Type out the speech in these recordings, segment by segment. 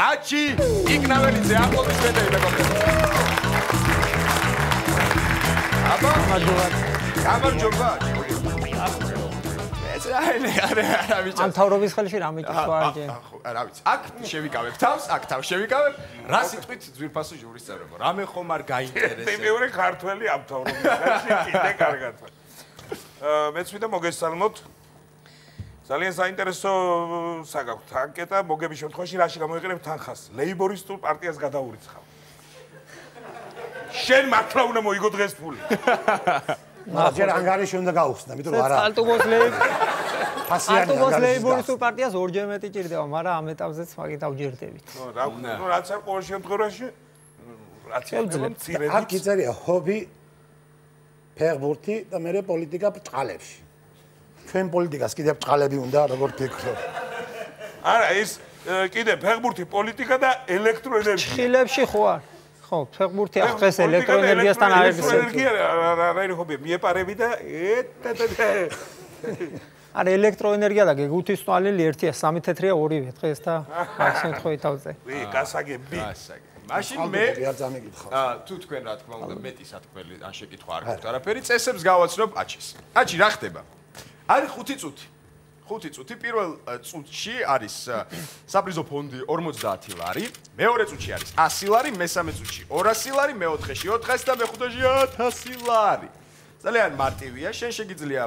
აჩი იკნაველიძე აპლოდისმენტები მეგობრებო. აბა გამარჯობა. ამ თავრობის ხელში რა მიჭირს ვარჯი? რა ვიცი. აქ შევიკავებ თავს, აქ თავს შევიკავებ. რა სიტყვით ძვირფასო ჟურის წევრებო? რამე ხომ არ გაინტერესებს? მეორე ქართველი ამ თავრობის ხელში კიდე კარგად. მეც ვიდა მოგესალმოთ. ძალიან საინტერესო საგაქვთ ანკეტა, მოგების შემთხვევაში რაში გამოიყენებ თანხას? ლეიბორისტულ პარტიას გადაურიცხავ. შენ მართლა უნდა მოიგო დღეს ფული. მაგრამ ანგარიში უნდა გაუხსნა, იმიტომ რომ არა. ალტუბოს ლეიბორისტულ პარტიას ორჯერ მეტი ჭირდება, მაგრამ ამ ეტაპზეც მაგით დავჯერდებით. ნუ რაც არ ყოველ შემთხვევაში რაც შეიძლება. აქ იწერია ჰობი ფეხბურთი და მე პოლიტიკა ბრწყალებში. ჩვენ პოლიტიკას კიდევ ბრწყალები უნდა, როგორ ფიქრობ? არა, ეს კიდე ფეხბურთი პოლიტიკა და ელექტროენერგია. ჩხილებში ხო არ? ხო, ფეხბურთი ახეს ელექტროენერგიასთან არის. ელექტროენერგია რა ხობია, მიეპარები და არა ელექტროენერგია და გეგუთისწვალილი ერთია, სამი თეთრია ორივე დღეს და მაგ შემთხვევით ავწე. გასაგები. მაშინ მე თუ თქვენ რა თქმა უნდა მეტი სათქმელი ან შეკითხვა არ გქონთ არაფერი, წესებს გავაცნობ აჩის. აჩი რა ხდება? არის 5 წუთი. 5 წუთი პირველ წუთში არის საპრიზო ფონდი 50 ლარი, მეორე წუთში არის 100 ლარი, მესამე წუთში 200 ლარი, მეოთხეში 400 და მეხუთეში 1000 ლარი. ძალიან მარტივია, შენ შეგიძლია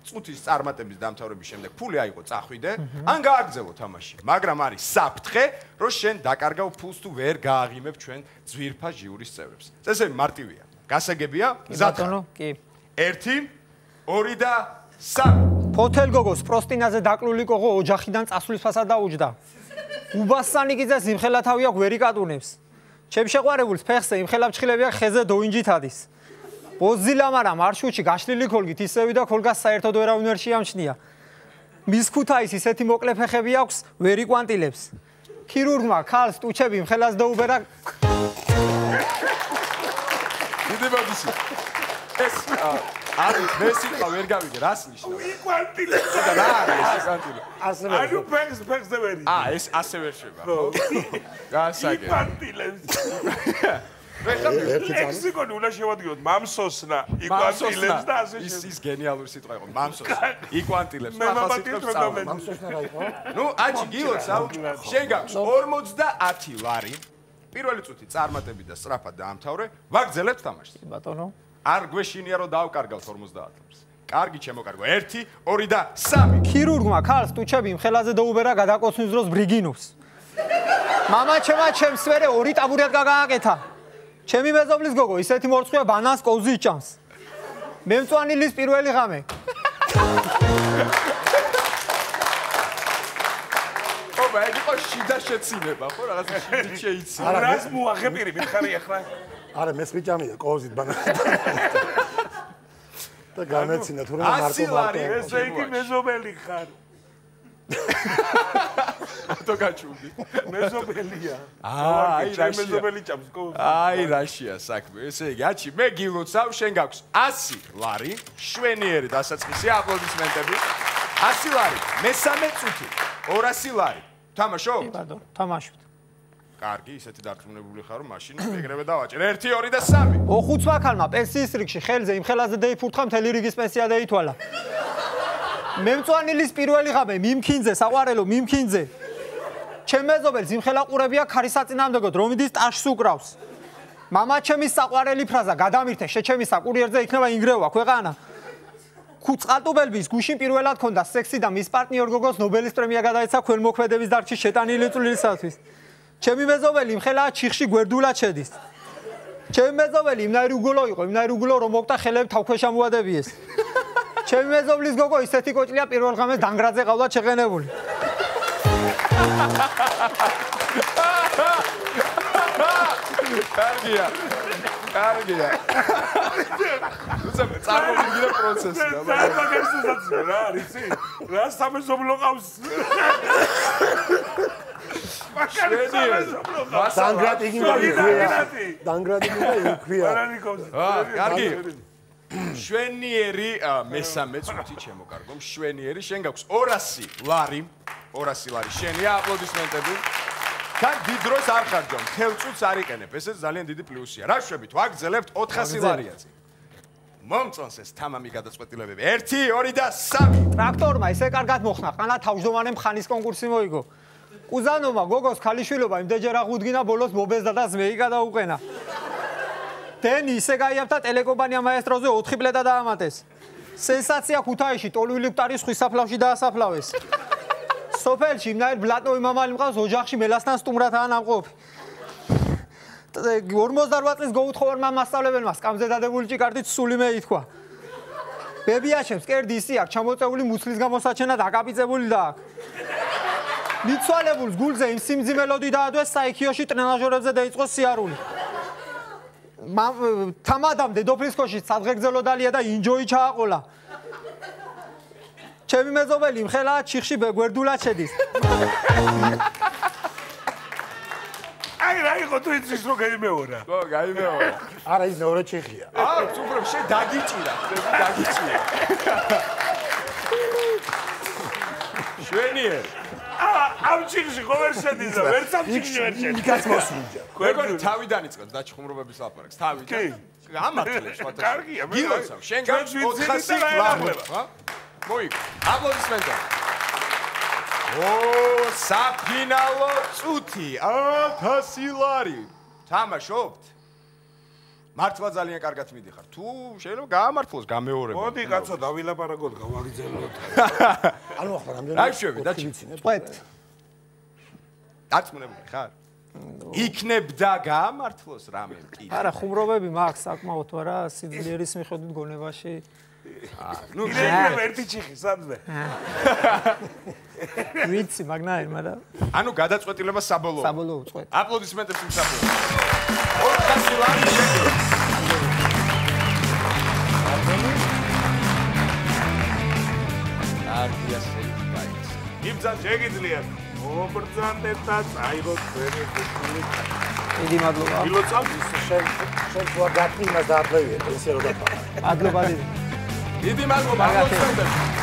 წუთის წარმატების დამთავრების შემდეგ ფული აიღო, წახვიდე, ან გააგრძელო თამაში. მაგრამ არის საფრთხე, რომ შენ დაკარგავ ფულს თუ ვერ გააღიმებ ჩვენ ძვირფას ჟიურის წევრებს. წესები მარტივია. გასაგებია? ბატონო, კი. 1, 2 და 3. ფოთელ გოგოს პროსტინაზე დაკლული კოღო ოჯახიდან წასვლის ფასად დაუჯდა. უბასსანიკიძეს იმხელა თავი აქვს ვერ იკატუნებს. ჩემ შეყვარებულს ფეხზე იმხელა ფჭხილები აქვს ხეზე დოინჯით ადის. ბოზილამარა მარშრუტში გაშლილი ქოლგით ისევი და ქოლგას საერთოდ ვერავინ ვერ შეამჩნია. მის ქუთაის ისეთი მოკლე ფეხები აქვს ვერ იკვანტილებს. ქირურგმა ქალს ტუჩები იმხელას დაუბერა. დიდი ბაბისი. ეს არის მესიკა ვერ გავიგე რას ნიშნავს? იკვანტილებს. რა არის იკვანტილებს? ასევე. ანუ ფეხზე ვერ. ეს ასე ვერ შევა, ხო? გასაგები. იკვანტილებს. ლექსიკონი უნდა შევადგინოთ მამსოსნა, იკვანტილებს და ასე ის გენიალური სიტყვა იყო, მამსოსნა. იკვანტილებს, ახლა სიტყვებს წავ. მამსოსნა რა იყო? ნუ აჩი გილოცავ, შენ გაქვს 50 ლარი. პირველი წუთი წარმატებით და სწრაფად დაამთავრე, ვაგრძელებთ თამაშს. ბატონო. არ გვეშინია რომ დავკარგავთ 50 ლარს. კარგი ჩემოკარგო 1, 2 და 3. ქირურგმა ქალს ტუჩები იმხელაზე დაუბერა გადაკოცნის დროს ბრიგინობს. მამა ჩემს ვერე 2 ტაბურეტ გაგააკეთა. ჩემი მეზობლის გოგო ისეთი მორცხვია ბანანს კოვზი ჭამს. მემწვანილის პირველი ღამე. ობა, ეგ იყო შიდა შეცინება, ხო, რაღაცა შიდა შეიცი. რას მოახებირი მითხარი ახლა? არა, მეს ვიჭამია კოვზით ბანანს. და გამეცინა თუ რა ნარკომანი. ესე იგი მეზობელი ხარ. თო გაჩუდი. მეზობელია. აი რა მეზობელი ჭამს კოვზი. აი რაშია საქმე. ესე იგი, აჩი, მე გილოცავ, შენ გაქვს 100 ლარი, შვენიერი დასაწყისი აპლოდისმენტები. 100 ლარი, მესამე წუთი, 200 ლარი. თამაშობ? ბატონო, თამაშობთ. კარგი, ისეთი დარწმუნებული ხარ, რომ მაშინ ეგრევე დავაჭერ. 1, 2 და 3. ოხუცმა ქალმა პენსიის რიგში ხელზე იმხელაზე დაიფურთხა მთელი რიგის პენსია დაითვალა. მემწვანილის პირველი ღამე მიმქინძე, საყვარელო მიმქინძე. ჩემ მეზობელს იმხელა ყურებია ქარისაწინააღმდეგოდ, რომ იდის ტაშს უკრავს. მამა ჩემის საყვარელი ფრაზა გადამირთე, შეჩემისა კურიერზე იქნება ინგრევა ქვეყანა. წყალტუბელბის გუშინ პირველად ქონდა სექსი და მის პარტნიორ გოგოს ნობელის პრემია გადაეცა ქველმოქმედების დარგში შეტანილი წვლილისათვის. ჩემი მეზობელი იმხელა ჩიხში გვერდულად შედის. ჩემი მეზობელი იმნაირი უგოლო იყო, იმნაირი უგოლო რომ მოკტა ხელები თავქვეშ ამოადებიეს. ჩემი მეზობლის გოგო ისეთი კოჭლია პირველ ღამეს დანგრაძე ყავდა შეღენებული. კარგია. კარგია. უცებ წარმოვიდგინე პროცესი და მაგასსაც რა არის? რა სამეზობლო ყავს? დანგრადინგა იქვია. კარგი. შვენიერი მესამე წუთი ჩემოკარგო, შვენიერი, შენ გაქვს 200 ლარი. 200 ლარი შენია, აპლოდისმენტები. თან დიდ დროს არ ხარჯავ, ხელწუთს არ იყენებ, ესეც ძალიან დიდი პლუსია. რა შვებით, ვაგრძელებთ 400 ლარია წინ. მომწონს ეს თამამი გადაწყვეტილებები. 1, 2 და 3. ტრაქტორმა ესე კარგად მოხნა, ყანა თავმჯდომარე მხანის კონკურსი მოიგო. უზანომა გოგოს ქალიშვილობა იმდენჯერ აღუდგინა ბოლოს მობეზდა და ზმეი გადაუყენა. დენი ისე გაიაფთა ტელეკომპანია მაესტროზე 4 პლეტა დაამატეს. სენსაცია ქუთაისში ტოლვილი მტარი სხვისაფლავში დაასაფლავეს. სოფელში იმნაირ ბლატოვი მამალი მყავს ოჯახში მელასთან სტუმრათაა ნამყოფი. 48 წლის გოუთხოვარმა მასწავლებელმა სკამზე დადებული ჭიკარტით სული მე ითქვა. ბებიაჩემს კერდი ისი აქვს ჩამოწეული მუცლის გამოსაჩენად აკაპიცებული და აქვს. მიცვალებულს გულზე იმ სიმძიმელოდი დაადვეს საიქიოში ტრენაჟორებზე დაიწყო სიარული. თამადამ დედოფლის ქოში სადღეგრძელო დალია და ინჯოი ჩააყოლა. ჩემი მეზობელი მხელა ჩიხში გვერდულად შედის. აი რა იყო თუ იცის რომ გაიმეორა. ხო, გაიმეორა. არა ის მეორე ჩიხია. უფრო შე დაგიჭირა, დაგიჭირა. შვენიერ. ამ ჩიხში ხო ვერ შედის და ვერ სამჩიხში ვერ შედის. იქაც მოსულჯა. მეგონი თავიდან იწყებს დაჩხუმრობების ლაპარაკს, თავიდან. ამართლებს სხვათა. კარგია, მე გილოცავ, შენ გავს 400 ლარი, ხა? მოიგო. აპლოდისმენტები. საფინალო წუთი 1000 ლარი. თამაშობთ? მართლა ძალიან კარგად მიდიხარ. თუ შეიძლება გაამართლოს გამეორება. მოდი კაცო დავილაპარაკოთ, გავაგრძელოთ. ანუ ახლა რამდენი რა შვები და წვეთ. დაწმუნებული ხარ? იქნებდა გაამართლოს რამე კი. არა, ხუმრობები მაქვს საკმაოდ, არა, სიძლიერის მიხედვით გონებაში. ნუ შეიძლება ერთი ჩიხი სადმე. ვიცი, მაგნაირ, მაგრამ ანუ გადაწყვეტილება საბოლოო. საბოლოო წვეთ. აპლოდისმენტებს იმსახურებ. 400 ლარი შეგვიძლია. არგია შეიძლება. იბძან შეგიძლიათ. მობრძანდეთ და წაიღოთ თქვენი კულტურული. დიდი მადლობა. ილოცავ შენ თქვა გაკი იმას დააღვევია, ესე რომ დაფა. მადლობა დიდი. დიდი მადლობა აპლოდისმენტებს.